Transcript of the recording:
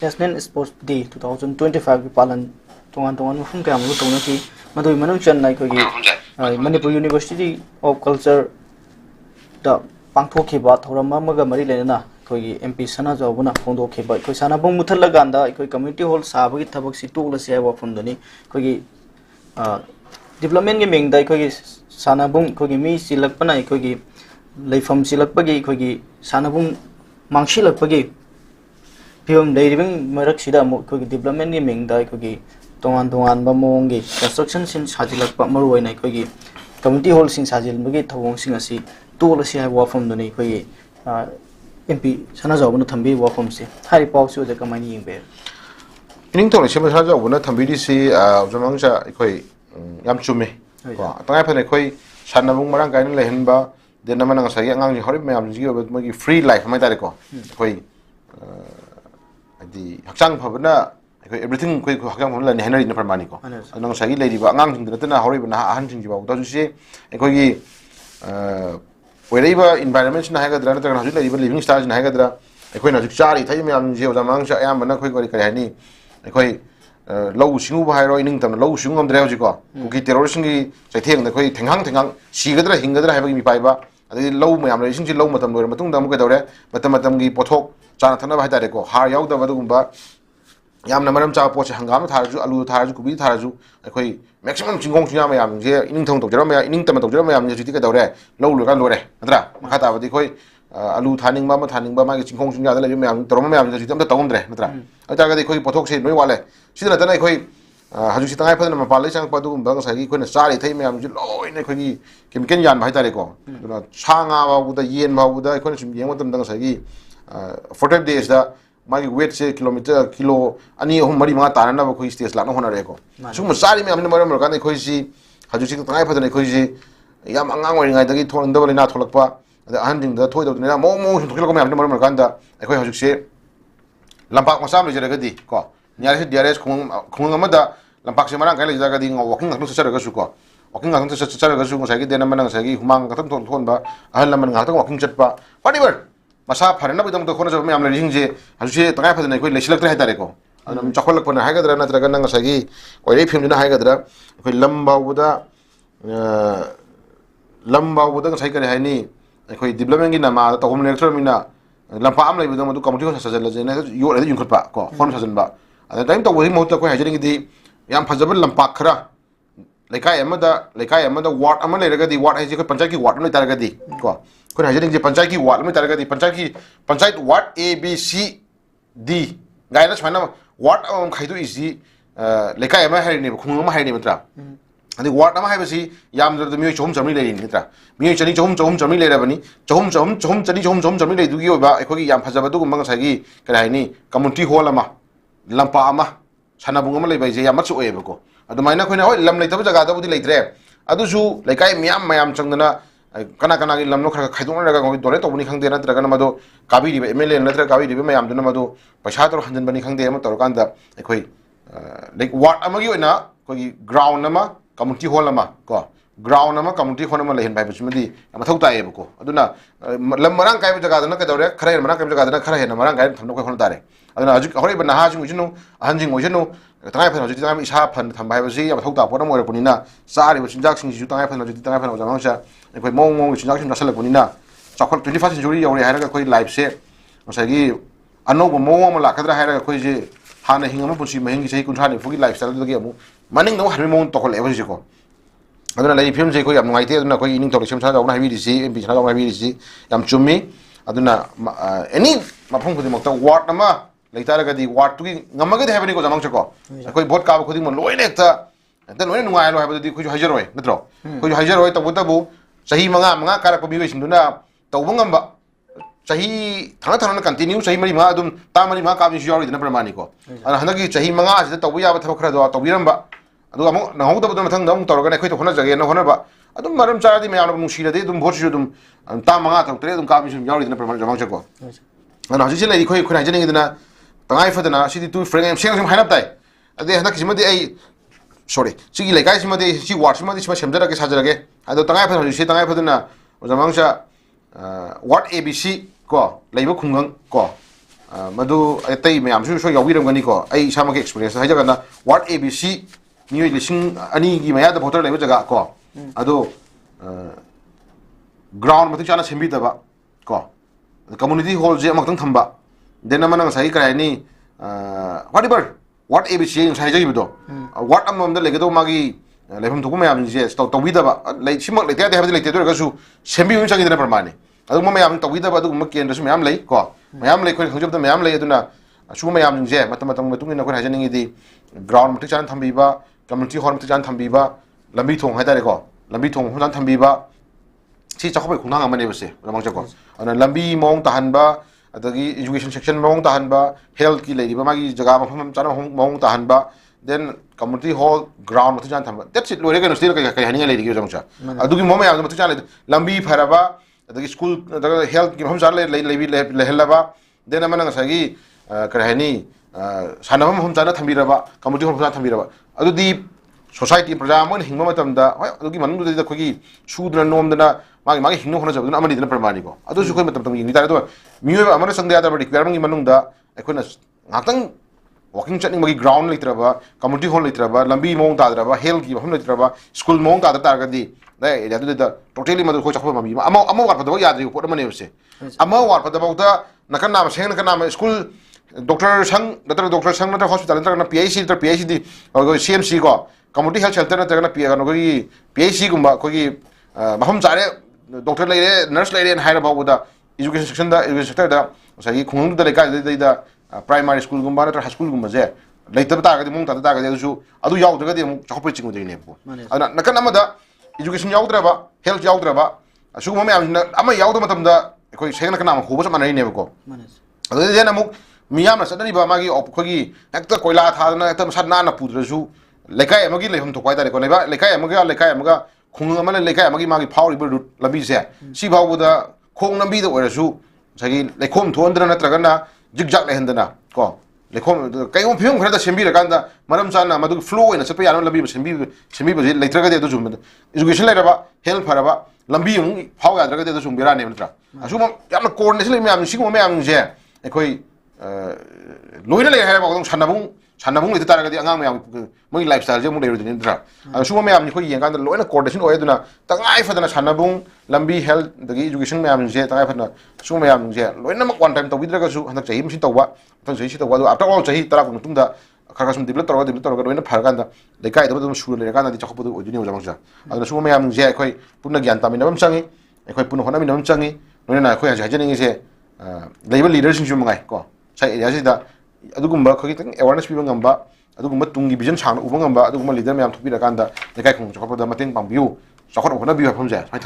National Sports Day 2025 की पालन तोंगान तोंगान मफम क्या मगु तोंना की मदुई मनुंग चन नाइ कोगी मणिपुर यूनिवर्सिटी ऑफ कल्चर दा पांथोखिबा थौरम अमगा मरि लेना कोगी एमपी सना जावना फोंदोखिबा कोई सानाबुंग मुथल लगांदा कोई कम्युनिटी हॉल साबगी थबक सि टोलसे वाफम दनी कोगी डेवलपमेंट के मेंगदा कोगी सानाबुंग कोगी मी सिलकपना कोगी लेफम सिलकपगी कोगी सानाबुंग मांगसिलकपगी फिल्म लेरिबिंग मरक्सिदा कोगी डेवलपमेंट के मेंगदा कोगी तोंगान तोंगान बमोंगी कंस्ट्रक्शन सिन साजिलकपा मरुवैना कोगी कम्युनिटी हॉल सिन साजिलबगी थवोंग सिंग असि टोलसे वाफम दनी कोगी एमपी सना जावना थंबी वाफम से हारि पाउसु ज कमानि यिंबे इनिंग तोंग सेम सना जावना थंबीदि सि जमांगसा कोई याम चुमे को तंगाय फने कोई सानबुंग मरांग गायन लेहनबा देना मनंग सगी अंगांग जी हरि मैम जी मगी फ्री लाइफ मै तारे को कोई दी हक्चांग फबना कोई एवरीथिंग कोई हक्चांग फबना ने हेनरी न परमानी को नंग सगी लेदिबा अंगांग सिंग दना हरि बना अहन सिंग जिबा तो जुसे कोई ओइरेबा एनवायरनमेंट ना हागद्रा नतरन हजु लेदिबा लिविंग स्टाइल ना हागद्रा कोई ना चारी थै मैम जी जमांग सा याम बना कोई करी हानी कोई लौ सिंगु बाइरो इनिंग तम लौ सिंगु गमद्रे हजिको कुकी टेररिस्ट की चैथेंग द कोई थेंगांग थेंगांग सिगद्रा हिंगद्रा हाबगी मी पाइबा अदि लौ मैम ले सिंग लौ मतम लोर मतुंग दम कदौरे मतम मतम की पोथोक चाना थनबा हाइतारे को हार याउदबा दुगुंबा यामना मरम चा पोचे हंगाम थारजु आलू थारजु कुबी थारजु अखोई मैक्सिमम चिंगोंग चिंगा मैम जे इनिंग थोंग तोजरा मैम इनिंग तम तोजरा मैम जे जुति कदौरे लौ लोरा लोरे नद्रा मखा ताबदि कोई आलू थानिंगबा म थानिंगबा मागी चिंगोंग चिंगा द ले मैम तोरम मैम जे जुति अम तौंद्रे नद्रा अतागदि कोई पोथोक से नोय वाले सिदना तना कोई हजु सितंगाय फदन मपाल ले चंग पदु बंग सागी कोइना चारि थै मैम जे लोइने खोगी केमिकल यान भाई तारे को दुना छांगा बाबुदा येन बाबुदा कोइना सुम येंग मतम दंग सागी 40 days दा मागी वेट से किलोमीटर किलो अनि अहुम मरी मा तारना बा खोई स्टेज लानो होना रेको सुम चारि मैम ने मरम रकान खोई सि हजु सितंगाय फदन खोई सि याम अंगांग ओइ ngai दगी थोंदब लेना थोलकपा अदा अहन दिंग द थोइदब नेना मो मो थोलक मैम ने मरम रकान दा खोई हजु से लंपाक मसाम ले जरगदी को नियारे डीआरएस खुंग अमदा लंपाक से मरांग गाय ले जरगदी वॉकिंग ngakung चरगसु को वॉकिंग ngakung चरगसु ngसागी देना मनंग सागी हुमांग गतम थोनबा अहन लमन ngakung वॉकिंग चटपा पाटिबर मसा फरना बिदम तो खोना जब मैम ले रिंग जे हजु से तंगाय फदन खोई लेसिलक हाय तारे को अदम चखलक पना हायगदरा नत्रगा नंग सागी कोई फिल्म ना हायगदरा खोई लंबाउदा लंबाउदा साई करे हायनी खोई डेवलपमेंट की नामा तो होम लेक्चर मिना लंपा आम लेबिदम मदु कमिटी को सजल जे ने यो ले युखटपा को फोन सजनबा अदा टाइम तो वही मोत कोई हाजरिंग दी याम फजबल लंपा खरा लेकाय अमदा वार्ड अम लेरगदी वार्ड हाइजे कोई पंचायत की वार्ड में तारगदी को कोई हाजरिंग जे पंचायत की वार्ड में तारगदी panchayat ward A B C D गायना छाना वार्ड अम खाइदो इजी लेकाय अम हाइने खुंग अम हाइने मत्रा अदि वार्ड अम हाइबसी याम दर मियो चोम चमी लेरिन नित्रा मियो चनी चोम चमी लेरबनी चोम चनी चोम चमी लेदुगी ओबा एखोगी याम फजबदु गुमंग सागी कराइनी कम्युनिटी हॉल अमा लंपा अमा सानाबुंग अमा लेबाइजे यामच ओएबको अदुमाइना खोइना होय लम लेतब जगा दबुदि लेत्रे अदुसु लेकाय मयाम चंगना कना कना की लमनो खर खाइदोंरगा गोइ दोरे तोबनी खंगदे नत्रगना मदो काबिरिबे एमएलए नत्र काबिरिबे मयाम दुना मदो पैसा तो हंजनबनी खंगदे अमा तोरकांदा एखोइ लाइक वार्ड अमगी ओइना कोई ग्राउंड अमा कम्युनिटी हॉल अमा को ग्राउंड अमा कम्युनिटी हॉल अमा लेहन बाइबसु मदि मथौ ताएबको अदुना लम मरांग काय जगादना कदौरे खरा हेन मरांग काय जगादना खरा हेन मरांग गाय थमनो कोइ होन तारे अदुना हजु हरिब नहाजिंग उजिनु अहनजिंग उजिनु तंगाय फन हजु ताम इसा फन थम बाइबसि मथौ ता पोरम ओरपुनिना सारि चिंजाक सिंजिसु तंगाय फन हजु तंगाय फन जमांगसा कोइ मोंग चिंजाक सिं नसलपुनिना चखल 21st सेंचुरी यौरि हायरगा कोइ लाइफ से मसागी अनौब मोंग म लाखदरा हायरगा कोइ जे हाना हिंगम पुसि महिंगी सही कुंठा ने फुगी लाइफ स्टाइल दगे अमु मनिंग नो हरमे मोंग तखल एबसि को अदुना लै फिल्म से कोइ याम नुगाइते अदुना कोइ इनिंग तोले सेम सा जावना हाबिदिसि एमपी सा जावना हाबिदिसि याम चुम्मी अदुना एनी मफंग खुदि मक्ता वार्ड नमा लेतारगदी वार्ड तुगी ngमगदि हाबनि को जमांग छको कोइ भोट काब खुदि म लोइने एकता लोइने नुगाय लो हाबदि खुजु हाइजरoi नत्रो खुजु हाइजरoi तबुतबु सही मंगा कारक बिबै सिंदुना तौबं ngamba सही थाना कंटिन्यू सही मरी मा अदुम ता मरी मा काबि यावरि दना प्रमाणि को अन हनगी सही मंगा सिदा तौबु याबा थबक खरा दो तौबिरंबा अदु अमु नहौदबदु मथंग दम तौरगने खै तो होना जगे न होनबा अदुम मरम चारादि मयाम मुसिरदि अदुम भोट सिदुम ता मंगा तौतरे अदुम काबि सिम यावरि दना प्रमाणि जमांग छको अन हजि से लै खै खुना जने दना तंगाय फदना सिदि तु फ्रेंग सेंग सेम हाइनब ताइ अदे हनक सिमदि आई सॉरी सिगी लेकाय सिमदि सि वार्ड सिमदि सिम सेमजरगे साजरगे अदो तंगाय फदना हजि से तंगाय फदना जमांगसा वार्ड एबीसी को लेबो खुंगंग को madu tei mayam su so yawi ram gani ko ai sama ke experience ha jaga na what abc ni lising ani gi maya da voter le jaga ko ado ground mati chana sembi da ba ko community hall je amak tang thamba den amana sai krai ni whatever what abc sai jagi bido what amam da lege do magi lepham thuku mayam je to wi da ba lai simak le te ha le te do ga su sembi un changi da permane adu mayam to wi da ba du mak ken da su mayam lei ko mayam lei khoi khongjab da mayam lei aduna su mayam je matam matung ina ko ha janingi di ground mati chan thambi ba community hall mati chan thambi ba lambi thong ha dare ko lambi thong hon thambi ba si chakhobai khunang amane base ramang chako ana lambi mong tahan ba adagi education section mong tahan ba health ki lei ba magi jaga mafam chana mong tahan ba then community hall ground mati chan thamba that's it lore ga no still ka hani lei gi jamcha adugi moma ya mati chan lambi pharaba adagi school daga health ki mafam chan lei helaba then amana ngasagi ka hani sanam mafam chan thambiraba community hall mafam thambiraba adudi society praja mon hingma matamda hoi adugi manung da khogi sudra nomdana magi hingno khona jabduna amani dana permani ko adu su khoi matam tang yingi tare do miyo amana sangde ada requirement gi manungda ekhona ngakang walking chatting magi ground litraba community hall litraba lambi mong ta draba health gi hom litraba school mong ta tar gadi da area du da totally madu khoi chakho mami ama war padaw yadri ko mane se ama war padaw da nakan nam seng nakan nam school doctor sang na hospital na PIC PhD or CMC ko community health shelter na tagana PIC gumba kogi maham chare doctor leire nurse leire and hire about education section da education sector da sagi khung da leka da primary school gumba na high school gumba je leita ta ga mung ta ga su adu yaw daga de mu chakop chingu de ne ko ana nakan amada education yaw dra ba health yaw dra ba su mo me ama yaw da matam da koi seng na kana ho ba sa manai ne ko adu de na mu miyam na sadani ba magi op khogi ekta koila tha na ekta masad na pudrasu lekai amagi lehum to kwaida ko leba lekai amaga khung amana lekai amagi magi phawri bu labi se si bawu da khong nambi da orasu sagi lekhom thondra na tragana jigjak lehendana ko lekhom kai phim khara da sembi ra kanda maram chana madu flow ina sepa yana labi sembi ba letraga de do jum education le raba health faraba lambi mu phaw ya traga de do jum bira ne matra asu yamna coordination le myam sing mo myam je ekoi loina le ha ba dong sanabung le taragadi angang myam moi lifestyle je mu le rin dra asu mo myam ni khoi yang kan loina coordination oy duna tangai fadana sanabung lambi health dagi education myam je tangai fadana su myam je loina mak one time to widra ga su hanak chahi mu sin tawwa tan chahi si tawwa after all chahi tara ko tum da khara sum develop taraga loina phar kan da lekai da dum su le kan da chakop do odini ojang sa aduna su myam je khoi punna gyan tamin nam changi khoi punna hona min nam changi loina khoi ha jani se labor leadership ju mangai ko sai area sida adugumba khogi tang awareness piba ngamba adugumba tungi vision chang ubangamba adugumba leader myam thupi rakanda lekai khong chakop da mateng pangbiu chakop hona biu phamja